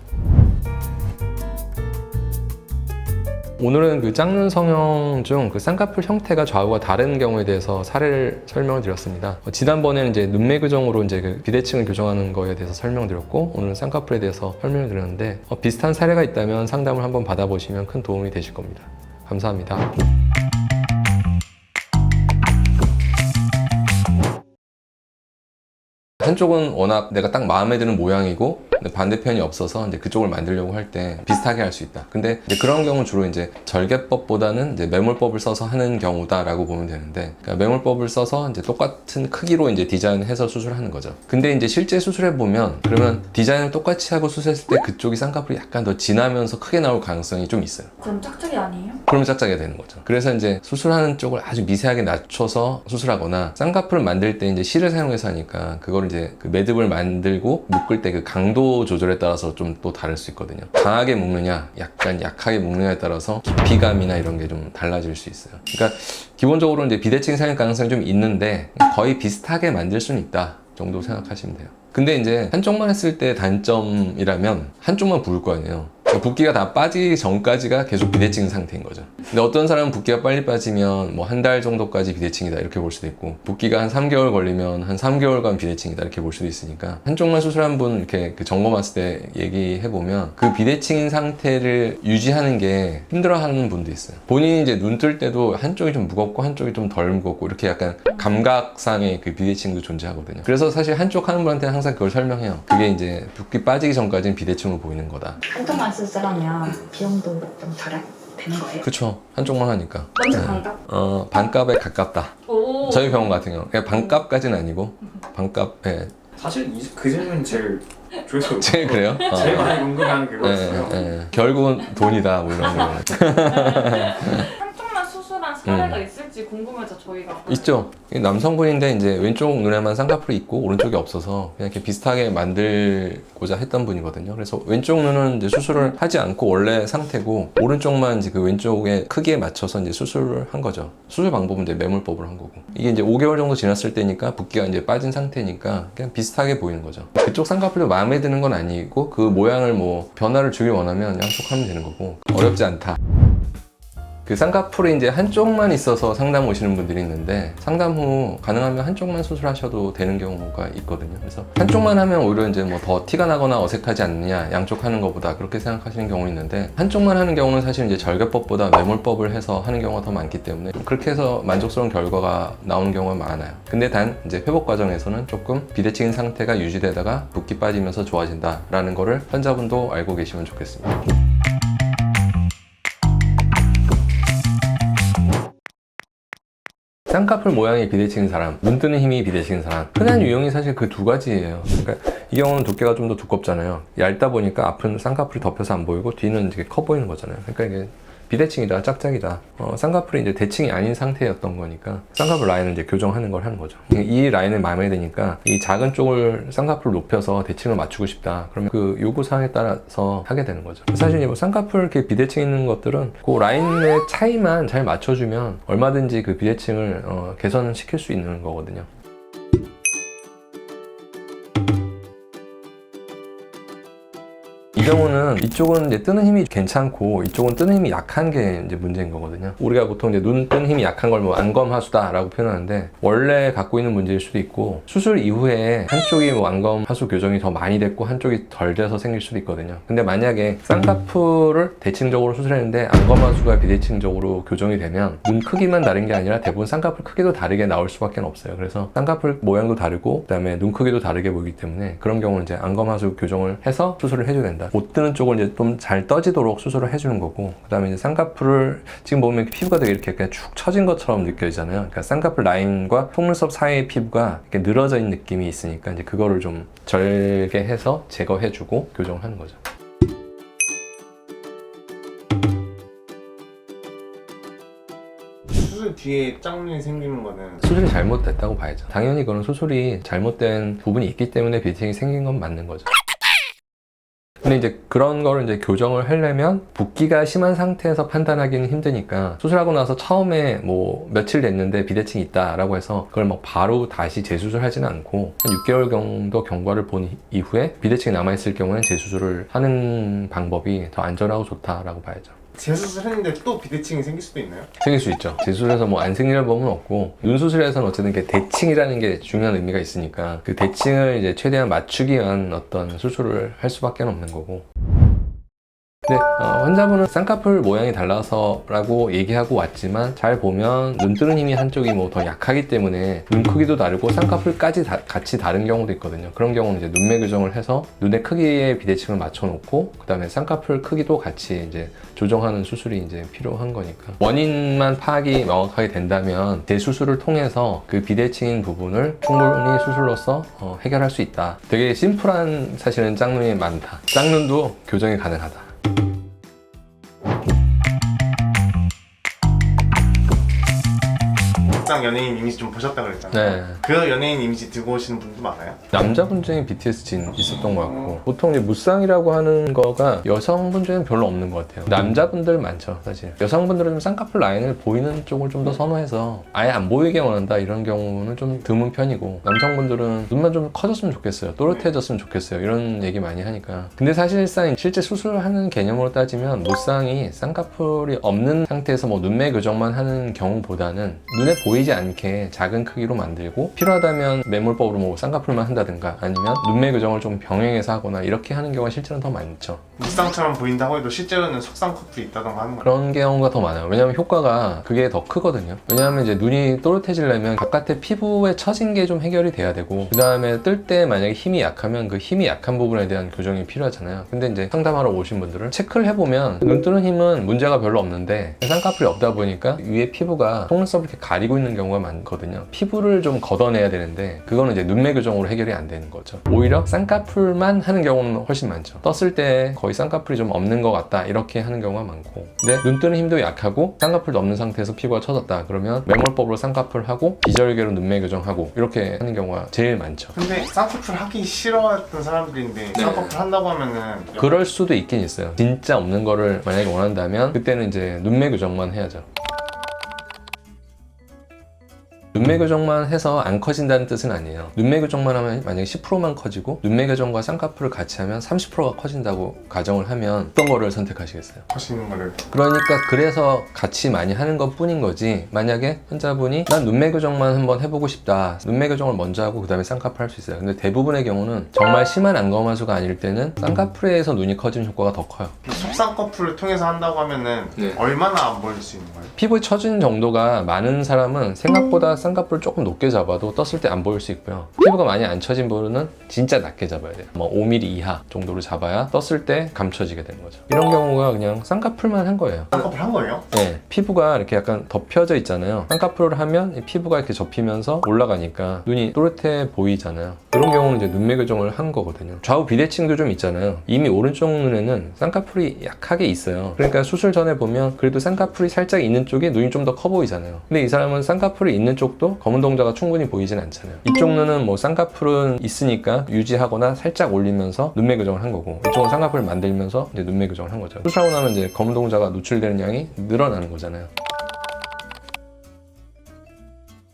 오늘은 그 짝눈 성형 중 그 쌍꺼풀 형태가 좌우가 다른 경우에 대해서 사례를 설명을 드렸습니다. 지난번에는 이제 눈매 교정으로 이제 그 비대칭을 교정하는 거에 대해서 설명드렸고, 오늘은 쌍꺼풀에 대해서 설명을 드렸는데 비슷한 사례가 있다면 상담을 한번 받아보시면 큰 도움이 되실 겁니다. 감사합니다. 한쪽은 워낙 내가 딱 마음에 드는 모양이고 반대편이 없어서 이제 그쪽을 만들려고 할 때 비슷하게 할 수 있다. 근데 이제 그런 경우는 주로 이제 절개법보다는 이제 매몰법을 써서 하는 경우다라고 보면 되는데, 그러니까 매몰법을 써서 이제 똑같은 크기로 이제 디자인해서 수술하는 거죠. 근데 이제 실제 수술해 보면 그러면 디자인을 똑같이 하고 수술했을 때 그쪽이 쌍꺼풀이 약간 더 진하면서 크게 나올 가능성이 좀 있어요. 그럼 짝짝이 아니에요? 그러면 짝짝이가 되는 거죠. 그래서 이제 수술하는 쪽을 아주 미세하게 낮춰서 수술하거나, 쌍꺼풀을 만들 때 이제 실을 사용해서 하니까 그걸 이제 그 매듭을 만들고 묶을 때 그 강도 조절에 따라서 좀 또 다를 수 있거든요. 강하게 묶느냐, 약간 약하게 묶느냐에 따라서 깊이감이나 이런 게 좀 달라질 수 있어요. 그러니까 기본적으로 이제 비대칭 사용 가능성이 좀 있는데 거의 비슷하게 만들 수는 있다 정도 생각하시면 돼요. 근데 이제 한쪽만 했을 때 단점이라면 한쪽만 부을 거 아니에요. 붓기가 다 빠지기 전까지가 계속 비대칭 상태인 거죠. 근데 어떤 사람은 붓기가 빨리 빠지면 뭐 한 달 정도까지 비대칭이다 이렇게 볼 수도 있고, 붓기가 한 3개월 걸리면 한 3개월간 비대칭이다 이렇게 볼 수도 있으니까, 한쪽만 수술한 분 이렇게 그 점검했을 때 얘기해보면 그 비대칭인 상태를 유지하는 게 힘들어하는 분도 있어요. 본인이 이제 눈 뜰 때도 한쪽이 좀 무겁고 한쪽이 좀 덜 무겁고 이렇게 약간 감각상의 그 비대칭도 존재하거든요. 그래서 사실 한쪽 하는 분한테는 항상 그걸 설명해요. 그게 이제 붓기 빠지기 전까지는 비대칭으로 보이는 거다. 한쪽만 수술하면 비용도 좀 되는 거예요? 그쵸. 한쪽만 하니까. 먼저 반값? 반값에 가깝다. 오. 저희 병원 같은 경우 그냥 반값까지는 아니고 반값에. 사실 그 질문 제일 조회수 제일 그래요? 제일 많이 궁금한 그거였어요. 결국은 돈이다 뭐 이런 거. 한쪽만 수술한 사례가 있을지 궁금해서 저희가. 있죠. 남성분인데 이제 왼쪽 눈에만 쌍꺼풀이 있고 오른쪽이 없어서 그냥 이렇게 비슷하게 만들고자 했던 분이거든요. 그래서 왼쪽 눈은 이제 수술을 하지 않고 원래 상태고, 오른쪽만 이제 그 왼쪽의 크기에 맞춰서 이제 수술을 한 거죠. 수술 방법은 이제 매몰법으로 한 거고, 이게 이제 5개월 정도 지났을 때니까 붓기가 이제 빠진 상태니까 그냥 비슷하게 보이는 거죠. 그쪽 쌍꺼풀도 마음에 드는 건 아니고 그 모양을 뭐 변화를 주길 원하면 양쪽 하면 되는 거고, 어렵지 않다. 그 쌍꺼풀이 이제 한쪽만 있어서 상담 오시는 분들이 있는데 상담 후 가능하면 한쪽만 수술하셔도 되는 경우가 있거든요. 그래서 한쪽만 하면 오히려 이제 뭐 더 티가 나거나 어색하지 않느냐, 양쪽 하는 것보다 그렇게 생각하시는 경우 있는데 한쪽만 하는 경우는 사실 이제 절개법보다 매몰법을 해서 하는 경우가 더 많기 때문에 그렇게 해서 만족스러운 결과가 나오는 경우가 많아요. 근데 단 이제 회복 과정에서는 조금 비대칭인 상태가 유지되다가 붓기 빠지면서 좋아진다라는 거를 환자분도 알고 계시면 좋겠습니다. 쌍꺼풀 모양이 비대칭인 사람, 눈 뜨는 힘이 비대칭인 사람, 흔한 유형이 사실 그 두 가지예요. 그러니까 이 경우는 두께가 좀 더 두껍잖아요. 얇다 보니까 앞은 쌍꺼풀이 덮여서 안 보이고 뒤는 이게 커 보이는 거잖아요. 그러니까 이게 비대칭이다, 짝짝이다. 쌍꺼풀이 이제 대칭이 아닌 상태였던 거니까 쌍꺼풀 라인을 이제 교정하는 걸 하는 거죠. 이 라인을 마음에 드니까 이 작은 쪽을 쌍꺼풀을 높여서 대칭을 맞추고 싶다. 그러면 그 요구 사항에 따라서 하게 되는 거죠. 사실 뭐 쌍꺼풀 이렇게 비대칭 있는 것들은 그 라인의 차이만 잘 맞춰주면 얼마든지 그 비대칭을 개선시킬 수 있는 거거든요. 이 경우는 이쪽은 이제 뜨는 힘이 괜찮고 이쪽은 뜨는 힘이 약한 게 이제 문제인 거거든요. 우리가 보통 이제 눈 뜨는 힘이 약한 걸 뭐 안검하수다라고 표현하는데 원래 갖고 있는 문제일 수도 있고 수술 이후에 한쪽이 뭐 안검하수 교정이 더 많이 됐고 한쪽이 덜 돼서 생길 수도 있거든요. 근데 만약에 쌍꺼풀을 대칭적으로 수술했는데 안검하수가 비대칭적으로 교정이 되면 눈 크기만 다른 게 아니라 대부분 쌍꺼풀 크기도 다르게 나올 수밖에 없어요. 그래서 쌍꺼풀 모양도 다르고 그다음에 눈 크기도 다르게 보이기 때문에 그런 경우는 이제 안검하수 교정을 해서 수술을 해줘야 된다. 못 뜨는 쪽을 이제 좀 잘 떠지도록 수술을 해주는 거고, 그 다음에 이제 쌍꺼풀을 지금 보면 피부가 되게 이렇게 그냥 축 처진 것처럼 느껴지잖아요. 그러니까 쌍꺼풀 라인과 속눈썹 사이의 피부가 이렇게 늘어져 있는 느낌이 있으니까 이제 그거를 좀 절개해서 제거해주고 교정하는 거죠. 수술 뒤에 짝눈이 생기는 거는 수술이 잘못됐다고 봐야죠. 당연히 그건 수술이 잘못된 부분이 있기 때문에 비대칭이 생긴 건 맞는 거죠. 근데 이제 그런 거를 이제 교정을 하려면 붓기가 심한 상태에서 판단하기는 힘드니까 수술하고 나서 처음에 뭐 며칠 됐는데 비대칭이 있다라고 해서 그걸 막 바로 다시 재수술하지는 않고 한 6개월 정도 경과를 본 이후에 비대칭이 남아있을 경우에는 재수술을 하는 방법이 더 안전하고 좋다라고 봐야죠. 재수술 했는데 또 비대칭이 생길 수도 있나요? 생길 수 있죠. 재수술에서 뭐 안 생기는 법은 없고 눈 수술에서는 어쨌든 게 대칭이라는 게 중요한 의미가 있으니까 그 대칭을 이제 최대한 맞추기 위한 어떤 수술을 할 수밖에 없는 거고. 네, 환자분은 쌍꺼풀 모양이 달라서라고 얘기하고 왔지만 잘 보면 눈 뜨는 힘이 한쪽이 뭐 더 약하기 때문에 눈 크기도 다르고 쌍꺼풀까지 같이 다른 경우도 있거든요. 그런 경우는 이제 눈매 교정을 해서 눈의 크기에 비대칭을 맞춰놓고 그 다음에 쌍꺼풀 크기도 같이 이제 조정하는 수술이 이제 필요한 거니까 원인만 파악이 명확하게 된다면 재수술을 통해서 그 비대칭인 부분을 충분히 수술로서 해결할 수 있다. 되게 심플한 사실은 짝눈이 많다. 짝눈도 교정이 가능하다. 연예인 이미지 좀 보셨다 그랬잖아요. 네. 그 연예인 이미지 들고 오시는 분도 많아요? 남자분 중에 BTS 진 있었던 것 같고 보통 이제 무쌍이라고 하는 거가 여성분 중에는 별로 없는 것 같아요. 남자분들 많죠 사실. 여성분들은 좀 쌍꺼풀 라인을 보이는 쪽을 좀 더 선호해서 아예 안 보이게 원한다 이런 경우는 좀 드문 편이고, 남성분들은 눈만 좀 커졌으면 좋겠어요, 또렷해졌으면 좋겠어요 이런 얘기 많이 하니까. 근데 사실상 실제 수술하는 개념으로 따지면 무쌍이 쌍꺼풀이 없는 상태에서 뭐 눈매 교정만 하는 경우보다는 눈에 보이지 않게 작은 크기로 만들고 필요하다면 매몰법으로 뭐 쌍꺼풀만 한다든가 아니면 눈매 교정을 좀 병행해서 하거나 이렇게 하는 경우가 실제로는 더 많죠. 무쌍처럼 보인다고 해도 실제로는 속쌍꺼풀이 있다던가 하는 거예요. 그런 경우가 더 많아요. 왜냐하면 효과가 그게 더 크거든요. 왜냐하면 이제 눈이 또렷해지려면 바깥에 피부에 처진 게 좀 해결이 돼야 되고, 그 다음에 뜰 때 만약에 힘이 약하면 그 힘이 약한 부분에 대한 교정이 필요하잖아요. 근데 이제 상담하러 오신 분들은 체크를 해보면 눈 뜨는 힘은 문제가 별로 없는데 쌍꺼풀이 없다 보니까 위에 피부가 속눈썹을 이렇게 가리고 있는 경우가 많거든요. 피부를 좀 걷어내야 되는데 그거는 이제 눈매 교정으로 해결이 안 되는 거죠. 오히려 쌍꺼풀만 하는 경우는 훨씬 많죠. 떴을 때 거의 쌍꺼풀이 좀 없는 것 같다 이렇게 하는 경우가 많고, 근데 눈 뜨는 힘도 약하고 쌍꺼풀도 없는 상태에서 피부가 처졌다 그러면 매몰법으로 쌍꺼풀하고 비절개로 눈매 교정하고 이렇게 하는 경우가 제일 많죠. 근데 쌍꺼풀 하기 싫어했던 사람들인데 쌍꺼풀 한다고 하면은 그럴 수도 있긴 있어요. 진짜 없는 거를 만약에 원한다면 그때는 이제 눈매 교정만 해야죠. 눈매 교정만 해서 안 커진다는 뜻은 아니에요. 눈매 교정만 하면 만약에 10%만 커지고 눈매 교정과 쌍꺼풀을 같이 하면 30%가 커진다고 가정을 하면 어떤 거를 선택하시겠어요? 하시는 거를 그러니까 그래서 같이 많이 하는 것 뿐인 거지, 만약에 환자분이 난 눈매 교정만 한번 해보고 싶다, 눈매 교정을 먼저 하고 그 다음에 쌍꺼풀 할 수 있어요. 근데 대부분의 경우는 정말 심한 안검하수가 아닐 때는 쌍꺼풀에 의해서 눈이 커지는 효과가 더 커요. 속쌍꺼풀을 통해서 한다고 하면은 네. 얼마나 안 보일 수 있는 거예요? 피부에 처진 정도가 많은 사람은 생각보다 쌍꺼풀을 조금 높게 잡아도 떴을 때 안 보일 수 있고요. 피부가 많이 안 처진 분은 진짜 낮게 잡아야 돼요. 뭐 5mm 이하 정도로 잡아야 떴을 때 감춰지게 되는 거죠. 이런 경우가 그냥 쌍꺼풀만 한 거예요. 쌍꺼풀 한 거예요? 네, 피부가 이렇게 약간 덮여져 있잖아요. 쌍꺼풀을 하면 이 피부가 이렇게 접히면서 올라가니까 눈이 또렷해 보이잖아요. 그런 경우는 이제 눈매 교정을 한 거거든요. 좌우 비대칭도 좀 있잖아요. 이미 오른쪽 눈에는 쌍꺼풀이 약하게 있어요. 그러니까 수술 전에 보면 그래도 쌍꺼풀이 살짝 있는 쪽에 눈이 좀 더 커 보이잖아요. 근데 이 사람은 쌍꺼풀이 있는 쪽도 검은 동자가 충분히 보이진 않잖아요. 이쪽 눈은 뭐 쌍꺼풀은 있으니까 유지하거나 살짝 올리면서 눈매 교정을 한 거고, 이쪽은 쌍꺼풀을 만들면서 이제 눈매 교정을 한 거죠. 수술하고 나면 이제 검은 동자가 노출되는 양이 늘어나는 거잖아요.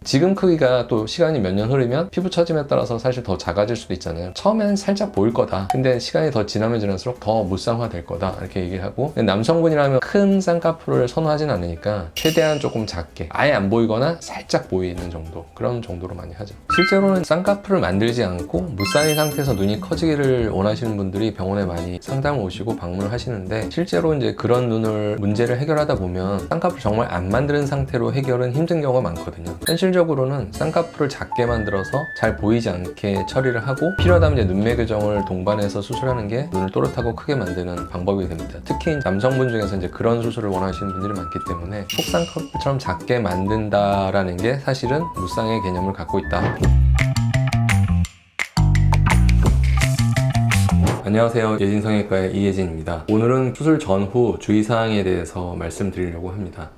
지금 크기가 또 시간이 몇 년 흐르면 피부 처짐에 따라서 사실 더 작아질 수도 있잖아요. 처음엔 살짝 보일 거다, 근데 시간이 더 지나면 지날수록 더 무쌍화 될 거다, 이렇게 얘기하고, 남성분이라면 큰 쌍꺼풀을 선호하진 않으니까 최대한 조금 작게, 아예 안 보이거나 살짝 보이는 정도, 그런 정도로 많이 하죠. 실제로는 쌍꺼풀을 만들지 않고 무쌍의 상태에서 눈이 커지기를 원하시는 분들이 병원에 많이 상담을 오시고 방문을 하시는데, 실제로 이제 그런 눈을 문제를 해결하다 보면 쌍꺼풀 정말 안 만드는 상태로 해결은 힘든 경우가 많거든요. 현실적으로는 쌍꺼풀을 작게 만들어서 잘 보이지 않게 처리를 하고, 필요하다면 이제 눈매 교정을 동반해서 수술하는 게 눈을 또렷하고 크게 만드는 방법이 됩니다. 특히 남성분 중에서 이제 그런 수술을 원하시는 분들이 많기 때문에 속쌍꺼풀처럼 작게 만든다라는 게 사실은 무쌍의 개념을 갖고 있다. 안녕하세요. 예진성형외과의 이예진입니다. 오늘은 수술 전후 주의사항에 대해서 말씀드리려고 합니다.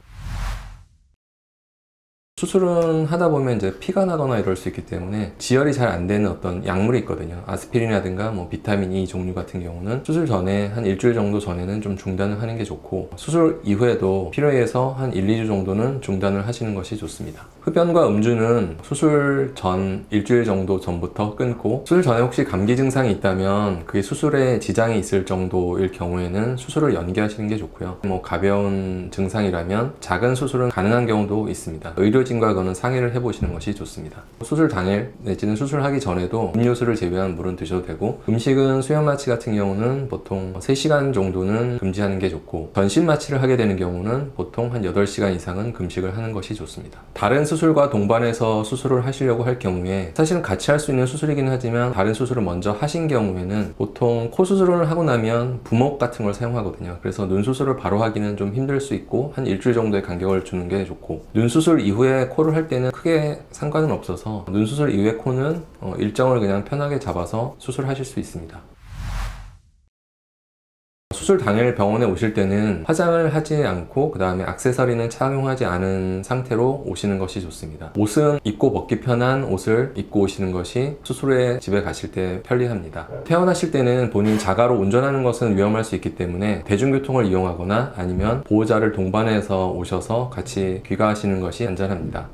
수술은 하다 보면 이제 피가 나거나 이럴 수 있기 때문에 지혈이 잘 안 되는 어떤 약물이 있거든요. 아스피린이라든가 뭐 비타민 E 종류 같은 경우는 수술 전에 한 일주일 정도 전에는 좀 중단을 하는 게 좋고, 수술 이후에도 필요에 의해서 한 1, 2주 정도는 중단을 하시는 것이 좋습니다. 흡연과 음주는 수술 전 일주일 정도 전부터 끊고, 수술 전에 혹시 감기 증상이 있다면 그게 수술에 지장이 있을 정도일 경우에는 수술을 연기하시는 게 좋고요. 뭐 가벼운 증상이라면 작은 수술은 가능한 경우도 있습니다. 의료진과 그거는 상의를 해보시는 것이 좋습니다. 수술 당일 내지는 수술하기 전에도 음료수를 제외한 물은 드셔도 되고, 음식은 수면 마취 같은 경우는 보통 3시간 정도는 금지하는 게 좋고, 전신 마취를 하게 되는 경우는 보통 한 8시간 이상은 금식을 하는 것이 좋습니다. 다른 수술과 동반해서 수술을 하시려고 할 경우에 사실은 같이 할 수 있는 수술이긴 하지만, 다른 수술을 먼저 하신 경우에는 보통 코 수술을 하고 나면 부목 같은 걸 사용하거든요. 그래서 눈 수술을 바로 하기는 좀 힘들 수 있고 한 일주일 정도의 간격을 주는 게 좋고, 눈 수술 이후에 코를 할 때는 크게 상관은 없어서 눈 수술 이후에 코는 일정을 그냥 편하게 잡아서 수술하실 수 있습니다. 수술 당일 병원에 오실 때는 화장을 하지 않고 그 다음에 액세서리는 착용하지 않은 상태로 오시는 것이 좋습니다. 옷은 입고 벗기 편한 옷을 입고 오시는 것이 수술 후에 집에 가실 때 편리합니다. 퇴원하실 때는 본인 자가로 운전하는 것은 위험할 수 있기 때문에 대중교통을 이용하거나 아니면 보호자를 동반해서 오셔서 같이 귀가하시는 것이 안전합니다.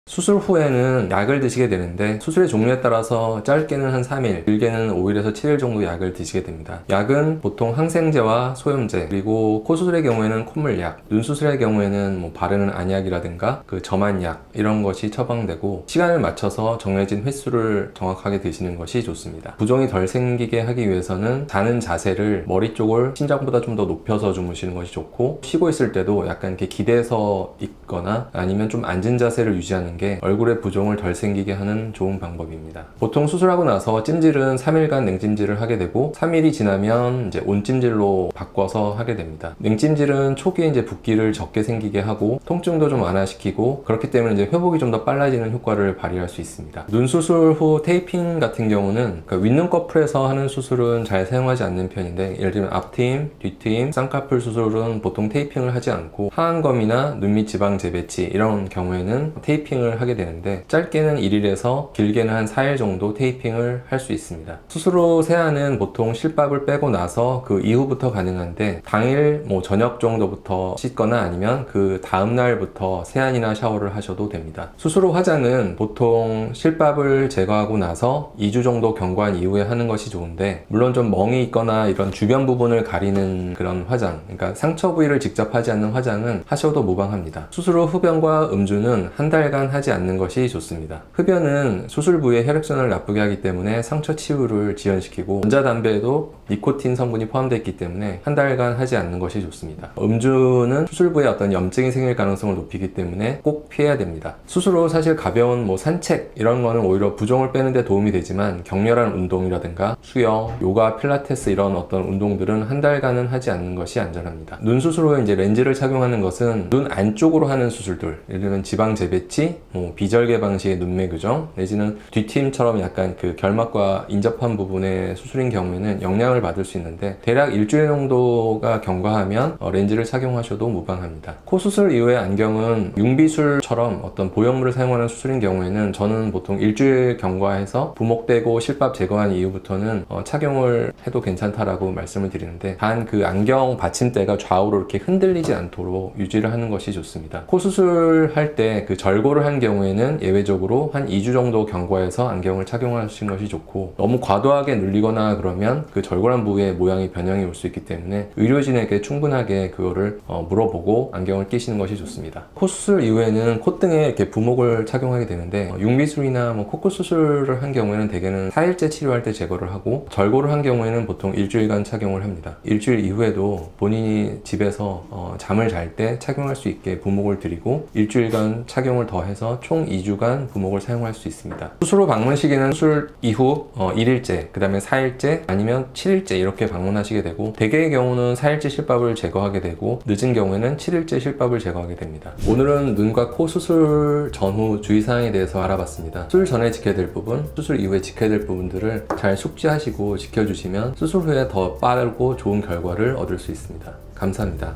수술 후에는 약을 드시게 되는데, 수술의 종류에 따라서 짧게는 한 3일, 길게는 5일에서 7일 정도 약을 드시게 됩니다. 약은 보통 항생제와 소염제, 그리고 코 수술의 경우에는 콧물약, 눈 수술의 경우에는 뭐 바르는 안약이라든가 그 점안약 이런 것이 처방되고, 시간을 맞춰서 정해진 횟수를 정확하게 드시는 것이 좋습니다. 부종이 덜 생기게 하기 위해서는 자는 자세를 머리 쪽을 심장보다 좀 더 높여서 주무시는 것이 좋고, 쉬고 있을 때도 약간 이렇게 기대서 있거나 아니면 좀 앉은 자세를 유지하는 게 얼굴에 부종을 덜 생기게 하는 좋은 방법입니다. 보통 수술하고 나서 찜질은 3일간 냉찜질을 하게 되고, 3일이 지나면 이제 온찜질로 바꿔서 하게 됩니다. 냉찜질은 초기에 이제 붓기를 적게 생기게 하고 통증도 좀 완화시키고, 그렇기 때문에 이제 회복이 좀 더 빨라지는 효과를 발휘할 수 있습니다. 눈 수술 후 테이핑 같은 경우는 윗눈꺼풀에서 하는 수술은 잘 사용하지 않는 편인데, 예를 들면 앞트임, 뒤트임, 쌍꺼풀 수술은 보통 테이핑을 하지 않고 하안검이나 눈 밑 지방 재배치 이런 경우에는 테이핑을 테이핑을 하게 되는데 짧게는 1일에서 길게는 한 4일 정도 테이핑을 할 수 있습니다. 수술 후 세안은 보통 실밥을 빼고 나서 그 이후부터 가능한데 당일 저녁 정도부터 씻거나 아니면 그 다음날부터 세안이나 샤워를 하셔도 됩니다. 수술 후 화장은 보통 실밥을 제거하고 나서 2주 정도 경과한 이후에 하는 것이 좋은데 물론 좀 멍이 있거나 이런 주변 부분을 가리는 그런 화장, 그러니까 상처 부위를 직접 하지 않는 화장은 하셔도 무방합니다. 수술 후 흡연과 음주는 한 달간 하지 않는 것이 좋습니다. 흡연은 수술 부위의 혈액순환을 나쁘게 하기 때문에 상처 치유를 지연시키고 전자담배에도 니코틴 성분이 포함되어 있기 때문에 한 달간 하지 않는 것이 좋습니다. 음주는 수술 부위에 어떤 염증이 생길 가능성을 높이기 때문에 꼭 피해야 됩니다. 수술 후 사실 가벼운 산책 이런 거는 오히려 부종을 빼는 데 도움이 되지만 격렬한 운동이라든가 수영, 요가, 필라테스 이런 어떤 운동들은 한 달간은 하지 않는 것이 안전합니다. 눈 수술 후에 이제 렌즈를 착용하는 것은 눈 안쪽으로 하는 수술들, 예를 들면 지방 재배치, 비절개 방식의 눈매 교정, 내지는 뒤팀처럼 약간 그 결막과 인접한 부분의 수술인 경우에는 영향을 받을 수 있는데 대략 일주일 정도가 경과하면 렌즈를 착용하셔도 무방합니다. 코 수술 이후의 안경은 융비술처럼 어떤 보형물을 사용하는 수술인 경우에는 저는 보통 일주일 경과해서 부목되고 실밥 제거한 이후부터는 착용을 해도 괜찮다라고 말씀을 드리는데 단 그 안경 받침대가 좌우로 이렇게 흔들리지 않도록 유지를 하는 것이 좋습니다. 코 수술할 때 그 절골을 한 경우에는 예외적으로 한 2주 정도 경과해서 안경을 착용하시는 것이 좋고 너무 과도하게 눌리거나 그러면 그 절골한 부위의 모양이 변형이 올 수 있기 때문에 의료진에게 충분하게 그거를 물어보고 안경을 끼시는 것이 좋습니다. 코 수술 이후에는 콧등에 이렇게 부목을 착용하게 되는데 융비술이나 코끝 수술을 한 경우에는 대개는 4일째 치료할 때 제거를 하고 절골을 한 경우에는 보통 일주일간 착용을 합니다. 일주일 이후에도 본인이 집에서 잠을 잘 때 착용할 수 있게 부목을 드리고 일주일간 착용을 더해서 총 2주간 부목을 사용할 수 있습니다. 수술 후 방문 시기는 수술 이후 1일째, 그 다음에 4일째 아니면 7일째 이렇게 방문하시게 되고 대개의 경우는 4일째 실밥을 제거하게 되고 늦은 경우에는 7일째 실밥을 제거하게 됩니다. 오늘은 눈과 코 수술 전후 주의사항에 대해서 알아봤습니다. 수술 전에 지켜야 될 부분, 수술 이후에 지켜야 될 부분들을 잘 숙지하시고 지켜주시면 수술 후에 더 빠르고 좋은 결과를 얻을 수 있습니다. 감사합니다.